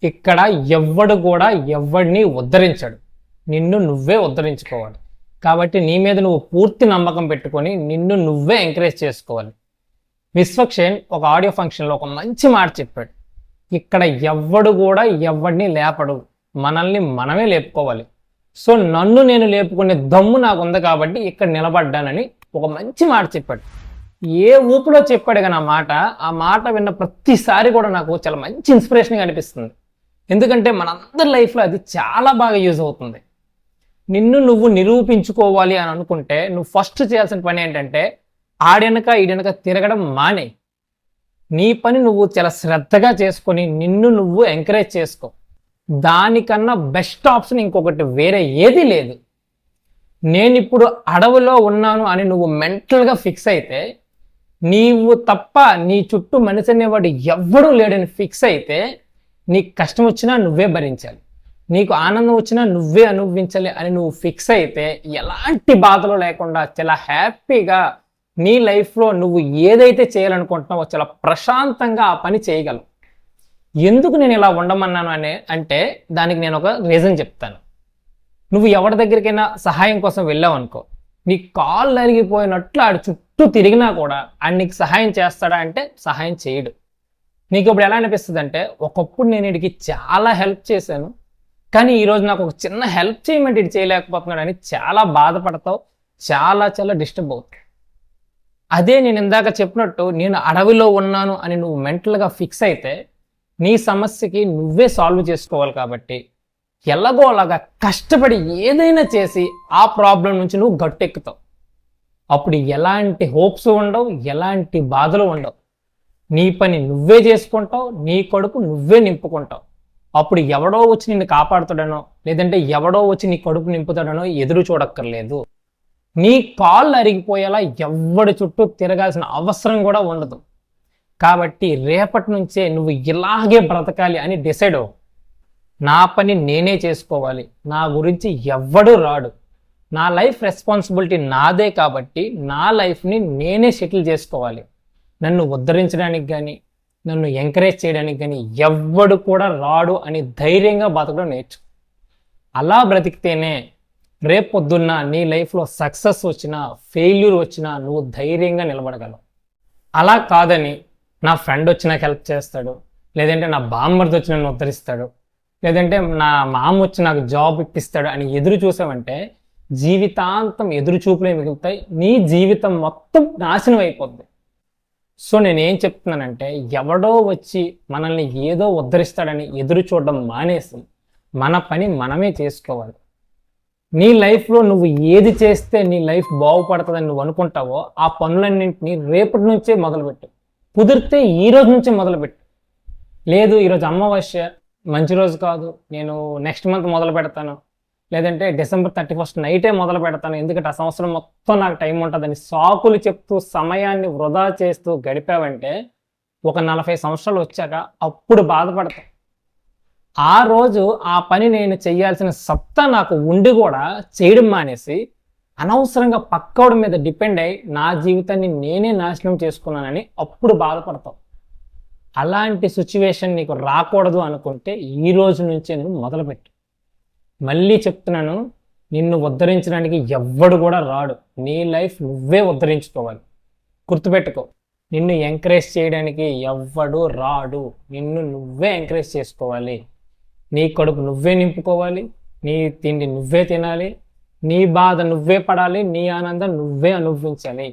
ఇక్కడ ఎవ్వడు కూడా ఎవ్వడిని ఉద్ధరించడు, నిన్ను నువ్వే ఉద్ధరించుకోవాలి. కాబట్టి నీ మీద నువ్వు పూర్తి నమ్మకం పెట్టుకొని నిన్ను నువ్వే ఎంకరేజ్ చేసుకోవాలి. విశ్వక్షేణ్ ఒక ఆడియో ఫంక్షన్లో ఒక మంచి మాట చెప్పాడు, ఇక్కడ ఎవ్వడు కూడా ఎవ్వడిని లేపడు, మనల్ని మనమే లేపుకోవాలి. సో నన్ను నేను లేపుకునే దమ్ము నాకు ఉంది కాబట్టి ఇక్కడ నిలబడ్డానని ఒక మంచి మాట చెప్పాడు. ఏ ఊపులో చెప్పాడు కానీ ఆ మాట విన్న ప్రతిసారి కూడా నాకు చాలా మంచి ఇన్స్పిరేషన్గా అనిపిస్తుంది. ఎందుకంటే మనందరి లైఫ్లో అది చాలా బాగా యూజ్ అవుతుంది. నిన్ను నువ్వు నిరూపించుకోవాలి అని అనుకుంటే నువ్వు ఫస్ట్ చేయాల్సిన పని ఏంటంటే ఆడెనక ఈడెనక తిరగడం మానే. నీ పని నువ్వు చాలా శ్రద్ధగా చేసుకొని నిన్ను నువ్వు ఎంకరేజ్ చేసుకో. దానికన్నా బెస్ట్ ఆప్షన్ ఇంకొకటి వేరే ఏదీ లేదు. నేను ఇప్పుడు అడవిలో ఉన్నాను అని నువ్వు మెంటల్గా ఫిక్స్ అయితే, నీవు తప్ప నీ చుట్టూ మనిషి అనేవాడు ఎవ్వడూ లేడని ఫిక్స్ అయితే, నీకు కష్టం వచ్చినా నువ్వే భరించాలి, నీకు ఆనందం వచ్చినా నువ్వే అనుభవించాలి అని నువ్వు ఫిక్స్ అయితే ఎలాంటి బాధలు లేకుండా చాలా హ్యాపీగా నీ లైఫ్లో నువ్వు ఏదైతే చేయాలనుకుంటున్నావో చాలా ప్రశాంతంగా ఆ పని చేయగలవు. ఎందుకు నేను ఇలా ఉండమన్నాను అంటే దానికి నేను ఒక రీజన్ చెప్తాను. నువ్వు ఎవరి దగ్గరికైనా సహాయం కోసం వెళ్ళావు అనుకో, నీ కాళ్ళు అరిగిపోయినట్లు ఆడు చుట్టూ తిరిగినా కూడా ఆడు నీకు సహాయం చేస్తాడా అంటే సహాయం చేయడు. నీకు ఇప్పుడు ఎలా అనిపిస్తుంది అంటే, ఒకప్పుడు నేను వీడికి చాలా హెల్ప్ చేశాను కానీ ఈరోజు నాకు ఒక చిన్న హెల్ప్ చేయమంటే ఇది చేయలేకపోతున్నాడు అని చాలా బాధపడతావు, చాలా డిస్టర్బ్ అవుతావు. అదే నేను ఇందాక చెప్పినట్టు నేను అడవిలో ఉన్నాను అని నువ్వు మెంటల్గా ఫిక్స్ అయితే నీ సమస్యకి నువ్వే సాల్వ్ చేసుకోవాలి. కాబట్టి ఎలాగో అలాగా కష్టపడి ఏదైనా చేసి ఆ ప్రాబ్లం నుంచి నువ్వు గట్టెక్కుతావు. అప్పుడు ఎలాంటి హోప్స్ ఉండవు, ఎలాంటి బాధలు ఉండవు. నీ పని నువ్వే చేసుకుంటావు, నీ కడుపు నువ్వే నింపుకుంటావు. అప్పుడు ఎవడో వచ్చి నిన్ను కాపాడుతాడనో లేదంటే ఎవడో వచ్చి నీ కడుపు నింపుతాడనో ఎదురు చూడక్కర్లేదు. నీ కాళ్ళు అరిగిపోయేలా ఎవ్వడి చుట్టూ తిరగాల్సిన అవసరం కూడా ఉండదు. కాబట్టి రేపటి నుంచే నువ్వు ఇలాగే బ్రతకాలి అని డిసైడ్ అవ్వు. నా పని నేనే చేసుకోవాలి, నా గురించి ఎవ్వడూ రాడు, నా లైఫ్ రెస్పాన్సిబిలిటీ నాదే కాబట్టి నా లైఫ్ని నేనే సెటిల్ చేసుకోవాలి. నన్ను ఉద్ధరించడానికి కానీ నన్ను ఎంకరేజ్ చేయడానికి కానీ ఎవ్వడు కూడా రాడు అని ధైర్యంగా బతకడం నేర్చు. అలా బ్రతికితేనే రేపొద్దున్న నీ లైఫ్లో సక్సెస్ వచ్చినా ఫెయిల్యూర్ వచ్చినా నువ్వు ధైర్యంగా నిలబడగలవు. అలా కాదని నా ఫ్రెండ్ వచ్చి నాకు హెల్ప్ చేస్తాడు, లేదంటే నా బామ్మర్ది వచ్చి నన్ను ఉద్ధరిస్తాడు, లేదంటే నా మామ వచ్చి నాకు జాబ్ ఇప్పిస్తాడు అని ఎదురు చూసావంటే జీవితాంతం ఎదురు చూపులే మిగులుతాయి, నీ జీవితం మొత్తం నాశనం అయిపోద్ది. సో నేనేం చెప్తున్నానంటే, ఎవడో వచ్చి మనల్ని ఏదో ఉద్ధరిస్తాడని ఎదురు చూడడం మానేసి మన పని మనమే చేసుకోవాలి. నీ లైఫ్లో నువ్వు ఏది చేస్తే నీ లైఫ్ బాగుపడుతుందని నువ్వు అనుకుంటావో ఆ పనులన్నింటినీ రేపటి నుంచే మొదలుపెట్టు. కుదిరితే ఈ రోజు నుంచే మొదలుపెట్టు. లేదు ఈరోజు అమావాస్య మంచి రోజు కాదు, నేను నెక్స్ట్ మంత్ మొదలు పెడతాను, లేదంటే December 31 నైటే మొదలు పెడతాను ఎందుకంటే ఆ సంవత్సరం మొత్తం నాకు టైం ఉంటుందని సాకులు చెప్తూ సమయాన్ని వృధా చేస్తూ గడిపావంటే ఒక 40 సంవత్సరాలు వచ్చాక అప్పుడు బాధపడతావు. ఆ రోజు ఆ పని నేను చేయాల్సిన సత్తా నాకు ఉండి కూడా చేయడం మానేసి అనవసరంగా పక్కోడి మీద డిపెండ్ అయ్యి నా జీవితాన్ని నేనే నాశనం చేసుకున్నానని అప్పుడు బాధపడతావు. అలాంటి సిచ్యువేషన్ నీకు రాకూడదు అనుకుంటే ఈ రోజు నుంచే నువ్వు మొదలుపెట్టు. మళ్ళీ చెప్తున్నాను, నిన్ను ఉద్ధరించడానికి ఎవ్వడు కూడా రాడు, నీ లైఫ్ నువ్వే ఉద్ధరించుకోవాలి. గుర్తుపెట్టుకో, నిన్ను ఎంకరేజ్ చేయడానికి ఎవ్వడు రాడు, నిన్ను నువ్వే ఎంకరేజ్ చేసుకోవాలి. నీ కడుపు నువ్వే నింపుకోవాలి, నీ తిండి నువ్వే తినాలి, నీ బాధ నువ్వే పడాలి, నీ ఆనందం నువ్వే అనుభవించాలి.